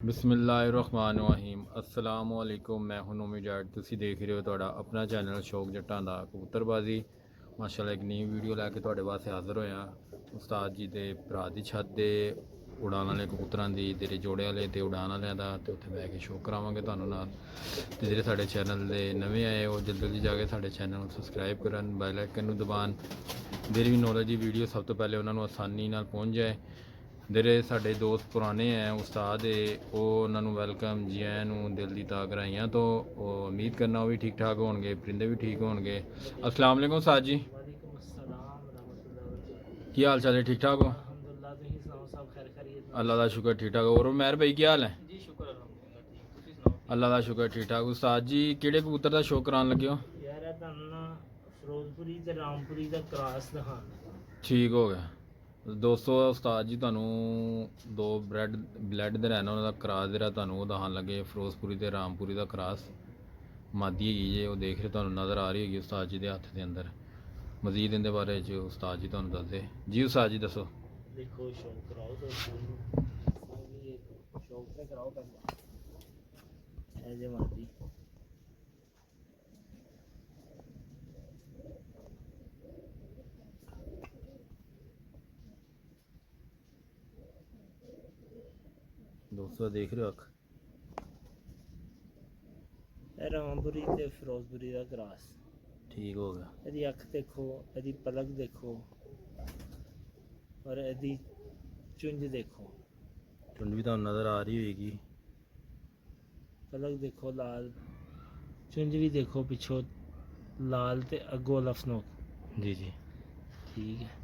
बिस्मिल्लाहिर्रहमानिर्रहीम अस्सलाम वालेकुम। मैं हूं नोमी जाट। तुसी देख रहे हो ਤੁਹਾਡਾ अपना चैनल शौक जट्टां दा कबूतरबाजी। माशाअल्लाह एक नई वीडियो लैके ਤੁਹਾਡੇ वास्ते हाज़र होया। उस्ताद जी दे भरा दी छत दे उड़ान वाले कबूतरां दी तेरे जोड़े वाले ते उड़ान वाले दा ते उत्थे बैठ के शो करावांगे ਤੁਹਾਨੂੰ ਨਾਲ। ਤੇ ਜਿਹੜੇ ਸਾਡੇ ਚੈਨਲ ਦੇ ਨਵੇਂ ਆਏ ਉਹ ਜਲਦੀ ਜਲਦੀ ਜਾ ਕੇ ਸਾਡੇ ਚੈਨਲ ਨੂੰ ਸਬਸਕ੍ਰਾਈਬ ਕਰਨ, ਬੈਲ ਆਈਕਨ ਨੂੰ ਦਬਾਉਣ। ਜਿਹੜੀ ਵੀ ਨੌਲੇਜ ਦੀ ਵੀਡੀਓ ਸਭ ਤੋਂ ਪਹਿਲੇ ਉਹਨਾਂ ਨੂੰ ਆਸਾਨੀ ਨਾਲ ਪਹੁੰਚ ਜਾਏ। ਜਿਹੜੇ ਸਾਡੇ ਦੋਸਤ ਪੁਰਾਣੇ ਹੈ ਉਸਤਾਦ ਹੈ ਉਹਨਾਂ ਨੂੰ ਵੈਲਕਮ ਜੀ ਆਇਆਂ ਨੂੰ ਦਿਲ ਦੀ ਤਾਗਰਾਈਆਂ ਤੋਂ। ਉਮੀਦ ਕਰਨਾ ਉਹ ਵੀ ਠੀਕ ਠਾਕ ਹੋਣਗੇ, ਪਰਿੰਦੇ ਵੀ ਠੀਕ ਹੋਣਗੇ। अस्सलाम वालेकुम उस्ताद जी, की हाल चाल है? ठीक ठाक हो? अल्लाह का शुक्र ठीक ठाक। और मेहर भाई की हाल है? अल्लाह का शुक्र ठीक ठाक। उस्ताद जी किहड़े कबूतर का शौक करान लगे हो? ਫਿਰੋਜ਼ਪੁਰੀ ਤੇ ਰਾਮਪੁਰੀ ਦਾ ਕ੍ਰਾਸ ਦਿਖਾਣਾ। ਠੀਕ ਹੋ ਗਿਆ ਦੋਸਤੋ। ਉਸਤਾਦ ਜੀ ਤੁਹਾਨੂੰ ਦੋ ਬਲੈਡ ਦੇ ਰਹਿਣਾ ਉਹਨਾਂ ਦਾ ਕਰਾਸ ਜਿਹੜਾ ਤੁਹਾਨੂੰ ਉਹ ਦਿਖਾਉਣ ਲੱਗੇ। ਫਿਰੋਜ਼ਪੁਰੀ ਤੇ ਰਾਮਪੁਰੀ ਦਾ ਕਰਾਸ ਮਾਦੀ ਹੈਗੀ ਜੇ ਉਹ ਦੇਖ ਰਹੇ ਤੁਹਾਨੂੰ ਨਜ਼ਰ ਆ ਰਹੀ ਹੈਗੀ ਉਸਤਾਦ ਜੀ ਦੇ ਹੱਥ ਦੇ ਅੰਦਰ। ਮਜ਼ੀਦ ਇਹਦੇ ਬਾਰੇ 'ਚ ਉਸਤਾਦ ਜੀ ਤੁਹਾਨੂੰ ਦੱਸਦੇ ਜੀ। ਉਸਤਾਦ ਜੀ ਦੱਸੋ। ਦੇਖੋ ਸ਼ੌਕ ਕਰਾਓ ਤਾਂ ਸ਼ੌਕ ਤੇ ਕਰਾਓ ਪਹਿਲਾਂ ਇਹ ਜੇ ਮਾਦੀ ਦੋਸਤੋ ਦੇਖ ਰਹੇ ਹੋ ਅੱਖ। ਇਹ ਰਾਮਪੁਰੀ ਤੇ ਫਿਰੋਜ਼ਪੁਰੀ ਦਾ ਕ੍ਰਾਸ। ਠੀਕ ਹੋ ਗਿਆ। ਇਹਦੀ ਅੱਖ ਦੇਖੋ, ਇਹਦੀ ਪਲਕ ਦੇਖੋ ਔਰ ਇਹਦੀ ਚੁੰਝ ਦੇਖੋ। ਚੁੰਝ ਵੀ ਤੁਹਾਨੂੰ ਨਜ਼ਰ ਆ ਰਹੀ ਹੋਏਗੀ। ਪਲਕ ਦੇਖੋ ਲਾਲ, ਚੁੰਝ ਵੀ ਦੇਖੋ ਪਿੱਛੋਂ ਲਾਲ ਤੇ ਅੱਗੋਂ ਲਫਨੋਕ। ਜੀ ਜੀ ਠੀਕ ਹੈ।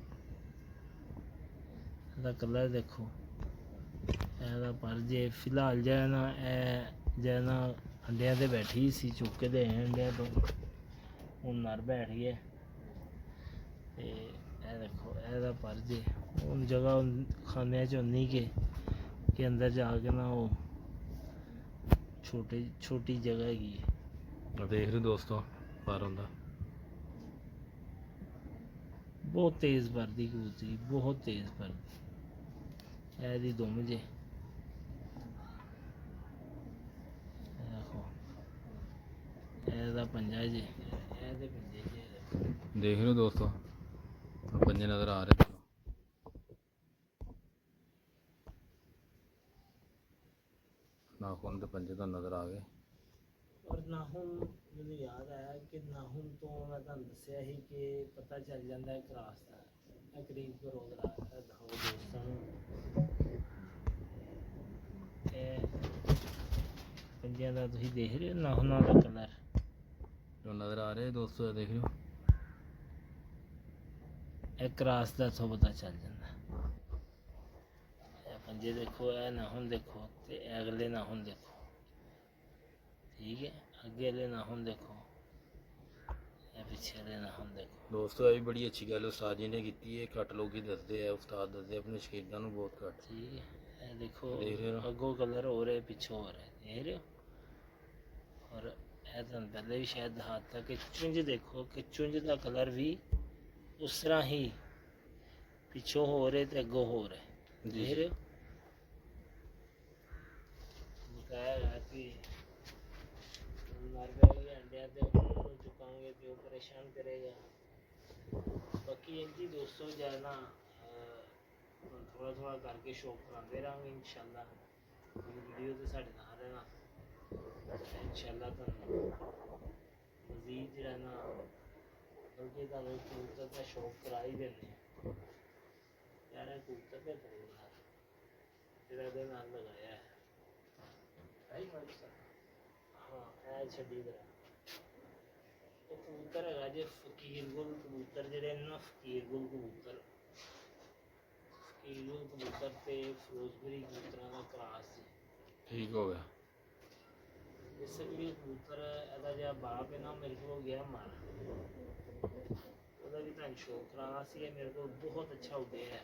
ਇਹਦਾ ਕਲਰ ਦੇਖੋ, ਇਹਦਾ ਪਰ ਜੇ ਫਿਲਹਾਲ ਜਿਹੜਾ ਨਾ ਇਹ ਜਿਹੜਾ ਨਾ ਅੰਡਿਆਂ 'ਤੇ ਬੈਠੀ ਸੀ, ਚੁੱਕ ਕੇ ਦੇ ਅੰਡਿਆਂ ਤੋਂ ਹੁਣ ਨਰ ਬੈਠ ਗਿਆ। ਤੇ ਇਹ ਦੇਖੋ ਇਹਦਾ ਪਰ ਜੇ ਹੁਣ ਜਗ੍ਹਾ ਖਾਨਿਆਂ 'ਚ ਉਨੀ ਕਿ ਅੰਦਰ ਜਾ ਕੇ ਨਾ ਉਹ ਛੋਟੀ ਜਗ੍ਹਾ ਹੈਗੀ ਹੈ। ਦੇਖ ਰਹੇ ਦੋਸਤੋ ਪਰ ਹੁੰਦਾ ਬਹੁਤ ਤੇਜ਼ ਪਰਦੀ ਕਬੂਤਰੀ, ਬਹੁਤ ਤੇਜ਼ ਪਰਦੀ। ਇਹਦੀ ਦੁਮ ਜੇ ਦੇਖੋ, ਇਹਦਾ ਪੰਜਾ ਜੇ, ਇਹਦੇ ਪੰਜੇ ਜੇ ਦੇਖ ਰਹੇ ਹੋ ਦੋਸਤੋ ਪੰਜੇ ਨਜ਼ਰ ਆ ਰਹੇ। ਨਾਖੂਨ ਤੇ ਪੰਜੇ ਤਾਂ ਨਜ਼ਰ ਆ ਗਏ। ਔਰ ਨਾਖੂਨ ਮੈਨੂੰ ਯਾਦ ਆਇਆ ਕਿ ਨਾਖੂਨ ਤੋਂ ਮੈਂ ਤੁਹਾਨੂੰ ਦੱਸਿਆ ਸੀ ਕਿ ਪਤਾ ਚੱਲ ਜਾਂਦਾ ਹੈ ਕ੍ਰਾਸ ਦਾ। ਇਹ ਕਰੀਬ ਪ੍ਰੋਗਰਾਮ ਦਿਖਾਓ ਦੋਸਤਾਂ ਨੂੰ। ਇਹ ਪੰਜਿਆਂ ਦਾ ਤੁਸੀਂ ਦੇਖ ਰਹੇ ਹੋ ਨਾਖੂਨਾਂ ਦਾ ਕਲਰ ਜੋ ਨਜ਼ਰ ਆ ਰਹੇ ਦੋਸਤੋ ਦੇਖ ਰਹੇ ਹੋ। ਇਹ ਕ੍ਰਾਸ ਦਾ ਤੋਂ ਪਤਾ ਚੱਲ ਜਾਂਦਾ। ਇਹ ਪੰਜੇ ਦੇਖੋ, ਇਹ ਨਾਖੂਨ ਦੇਖੋ ਤੇ ਇਹ ਅਗਲੇ ਨਾਖੂਨ ਦੇਖੋ। ठीक है, अगे वाले नाखून देखो, पिछे वाले नाखून देखो। दोस्तों ये भी बड़ी अच्छी गल उस्ताद जी ने की है। घट लोग ही दसते हैं, उस्ताद दसते अपने शकीदां नूं बहुत घट। ठीक है, ये देखो देख रहे हो अगों कलर हो रहे पिछों हो रहे, देख रहे हो। और ये तुहानूं पहले भी शायद दिखाता कि चुंझ देखो कि चुंझ का कलर भी उस तरह ही पिछों हो रहे तो अगों हो रहे, देख रहे हो। बताया कि अंडिया चुकांगे तो परेशान करेगा। बाकी इनकी दोस्तों जाना थोड़ा थोड़ा करके शौक कराते रहेंगे इंशाल्लाह। वीडियो तो साढ़े नाल रहना इंशाल्लाह। तुहानूं मजीद जो ना बल्कि तुहानूं कबूतर का शौक करा ही देने यार। कबूतर का प्रोग्राम तेरा दे नाल लगाया है हाँ ऐ छड्डी दे ਉਹ ਕਬੂਤਰ ਹੈਗਾ ਜੇ ਫਕੀਰ ਗੁਲ ਕਬੂਤਰ। ਜਿਹੜੇ ਨਾ ਫਕੀਰ ਗੁਲ ਕਬੂਤਰ ਤੇ ਫਿਰੋਜ਼ਪੁਰੀ ਕਬੂਤਰਾਂ ਦਾ ਕ੍ਰਾਸ ਸੀ। ਠੀਕ ਹੋ ਗਿਆ। ਇਸ ਲਈ ਕਬੂਤਰ ਇਹਦਾ ਜਿਹੜਾ ਬਾਪ ਹੈ ਨਾ ਮੇਰੇ ਕੋਲ ਗਿਆ ਮਰ, ਉਹਦਾ ਵੀ ਤੁਹਾਨੂੰ ਸ਼ੌਕ ਕਰਾਉਣਾ ਸੀ। ਇਹ ਮੇਰੇ ਕੋਲ ਬਹੁਤ ਅੱਛਾ ਉੱਡਿਆ ਹੈ।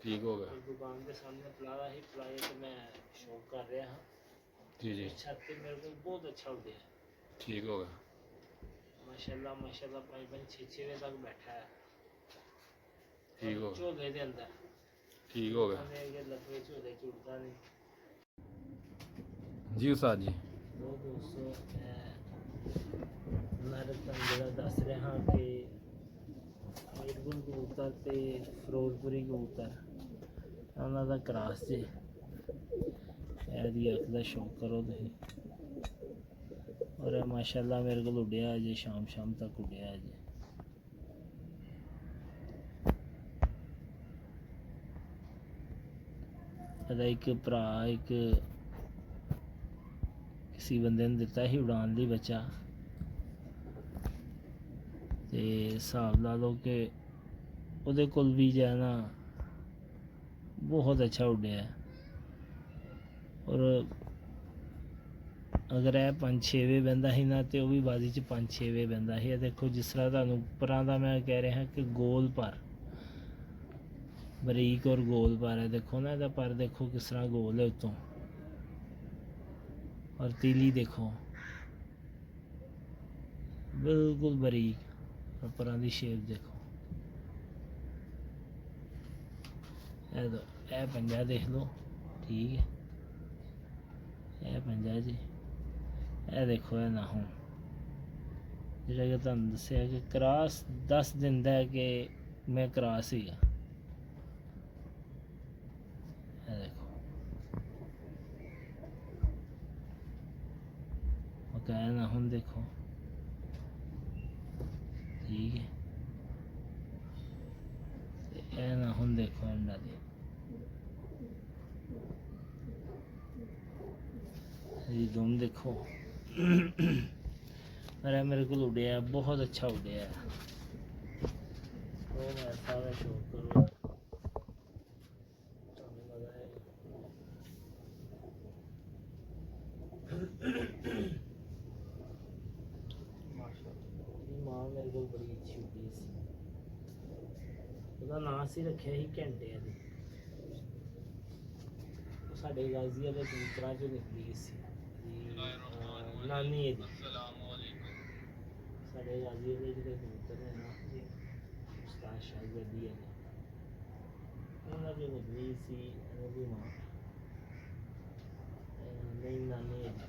ਠੀਕ ਹੋ ਗਿਆ। ਦੁਕਾਨ ਦੇ ਸਾਹਮਣੇ ਪਲਾਇਆ ਹੀ ਪਲਾਏ ਤੇ ਮੈਂ ਸ਼ੌਕ ਕਰ ਰਿਹਾ ਹਾਂ ਜੀ ਜੀ। ਛੱਤ ਤੇ ਮੇਰੇ ਕੋਲ ਬਹੁਤ ਅੱਛਾ ਉੱਡਿਆ। ठीक हो गया माशाल्लाह माशाल्लाह 5-6 बजे तक बैठा है। ठीक हो गया। झोले के अंदर ठीक हो गया। लकड़े झोले च उड़ता नहीं। ਜੀ ਉਸਤਾਦ ਜੀ। ਉਹ ਦੋਸਤੋ ਮੈਂ ਤੁਹਾਨੂੰ ਜਿਹੜਾ ਦੱਸ ਰਿਹਾ ਹਾਂ ਕਿ ਅਮੀਰਗੁਲ ਕਬੂਤਰ ਤੇ ਫਿਰੋਜ਼ਪੁਰੀ ਕਬੂਤਰ ਉਹਨਾਂ ਦਾ ਕਰਾਸ ਜੇ ਇਹਦੀ ਅੱਖ ਦਾ ਸ਼ੌਕ ਕਰੋ ਤੁਸੀਂ। ਔਰ ਇਹ ਮਾਸ਼ਾਅੱਲਾ ਮੇਰੇ ਕੋਲ ਉੱਡਿਆ ਅਜੇ ਸ਼ਾਮ ਤੱਕ ਉੱਡਿਆ ਅਜੇ। ਇਹਦਾ ਇੱਕ ਭਰਾ ਇੱਕ ਕਿਸੇ ਬੰਦੇ ਨੇ ਦਿੱਤਾ ਸੀ ਉਡਾਉਣ ਲਈ ਬੱਚਾ, ਤੇ ਹਿਸਾਬ ਲਾ ਲਓ ਕਿ ਉਹਦੇ ਕੋਲ ਵੀ ਜੋ ਹੈ ਨਾ ਬਹੁਤ ਅੱਛਾ ਉੱਡਿਆ। ਔਰ ਅਗਰ ਇਹ 5-6ਵੇਂ ਬਹਿੰਦਾ ਸੀ ਨਾ ਤੇ ਉਹ ਵੀ ਬਾਜ਼ੀ 'ਚ 5-6ਵੇਂ ਬਹਿੰਦਾ ਸੀ। ਇਹ ਦੇਖੋ ਜਿਸ ਤਰ੍ਹਾਂ ਤੁਹਾਨੂੰ ਉੱਪਰਾਂ ਦਾ ਮੈਂ ਕਹਿ ਰਿਹਾ ਕਿ ਗੋਲ ਪਰ ਬਰੀਕ ਔਰ ਗੋਲ ਪਰ ਹੈ। ਦੇਖੋ ਨਾ ਇਹਦਾ ਪਰ ਦੇਖੋ ਕਿਸ ਤਰ੍ਹਾਂ ਗੋਲ ਹੈ ਉੱਤੋਂ, ਔਰ ਤੀਲੀ ਦੇਖੋ ਬਿਲਕੁਲ ਬਰੀਕ, ਔਰ ਪਰਾਂ ਦੀ ਸ਼ੇਪ ਦੇਖੋ। ਇਹ ਪੰਜਾ ਦੇਖ ਲਓ, ਠੀਕ ਹੈ, ਇਹ ਪੰਜਾ ਜੀ। ਇਹ ਦੇਖੋ ਇਹ ਨਾਹੋਂ ਜਿਹੜਾ ਕਿ ਤੁਹਾਨੂੰ ਦੱਸਿਆ ਕਿ ਕਰਾਸ ਦੱਸ ਦਿੰਦਾ ਹੈ ਕਿ ਮੈਂ ਕਰਾਸ ਸੀਗਾ। ਇਹ ਦੇਖੋ ਬਕਾਇਆ ਨਾਹੋਂ ਦੇਖੋ, ਠੀਕ ਹੈ। ਤੇ ਇਹ ਨਾਹੋਂ ਦੇਖੋ ਇਹਨਾਂ ਦੀ, ਇਹ ਦਮ ਦੇਖੋ। ਪਰ ਇਹ ਮੇਰੇ ਕੋਲ ਉੱਡਿਆ ਬਹੁਤ ਅੱਛਾ ਉੱਡਿਆ। ਉਹ ਮੈਂ ਸਾਰਾ ਸ਼ੌਕ ਕਰੋ ਤੁਹਾਨੂੰ ਮਜ਼ਾ ਆਏਗਾ। ਮਾਸ਼ਾਅੱਲਾ ਮਾਂ ਮੇਰੇ ਕੋਲ ਬੜੀ ਅੱਛੀ ਉੱਡੀ ਸੀ। ਉਹਦਾ ਨਾਂ ਸੀ ਰੱਖਿਆ ਸੀ ਘੰਟਿਆਂ ਦੀ। ਉਹ ਸਾਡੇ ਗਾਜ਼ੀਆਂ ਦੇ ਕਬੂਤਰਾਂ 'ਚੋਂ ਨਿਕਲੀ ਸੀ ਨਾਨੀ ਇਹਦੀ। ਸਾਡੇ ਗਾਜ਼ੀਆਂ ਦੇ ਜਿਹੜੇ ਕਬੂਤਰ ਨੇ ਨਾ ਉਸਤਾਦ ਸ਼ਾਹਜ਼ਾਦੀ ਹੈ, ਉਹਨਾਂ 'ਚੋਂ ਨਿਕਲੀ ਸੀ ਇਹਨਾਂ ਦੀ ਮਾਂ। ਨਹੀਂ ਨਾਨੀ ਇਹਦੀ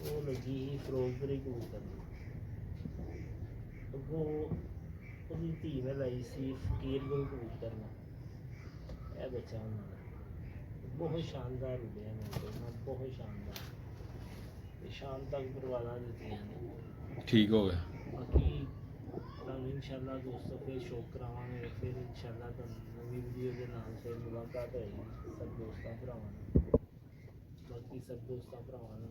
ਉਹ ਲੱਗੀ ਸੀ ਫਿਰੋਜ਼ਪੁਰੀ ਕਬੂਤਰ ਦੀ। ਅੱਗੋਂ ਉਹਦੀ ਧੀ ਨੇ ਲਾਈ ਸੀ ਫਕੀਰਗੁਲ ਕਬੂਤਰ ਨੇ। ਇਹ ਬੱਚਾ ਉਹਨਾਂ ਦਾ ਬਹੁਤ ਸ਼ਾਨਦਾਰ ਉੱਡਿਆ ਮੇਰੇ ਕੋਲ ਨਾ, ਬਹੁਤ ਸ਼ਾਨਦਾਰ। ਤੇ ਸ਼ਾਮ ਤੱਕ ਪਰਵਾਜ਼ਾਂ ਦਿੱਤੀਆਂ ਨੇ। ਠੀਕ ਹੋ ਗਿਆ। ਬਾਕੀ ਤੁਹਾਨੂੰ ਇਨਸ਼ਾਅੱਲਾ ਦੋਸਤੋ ਫਿਰ ਸ਼ੌਕ ਕਰਾਵਾਂਗੇ। ਫਿਰ ਇਨਸ਼ਾਅੱਲਾ ਤੁਹਾਨੂੰ ਨਵੀਂ ਵੀਡੀਓ ਦੇ ਨਾਲ ਫਿਰ ਮੁਲਾਕਾਤ ਹੋਏਗੀ ਸਭ ਦੋਸਤਾਂ ਭਰਾਵਾਂ ਨਾਲ। ਬਾਕੀ ਸਭ ਦੋਸਤਾਂ ਭਰਾਵਾਂ ਨੂੰ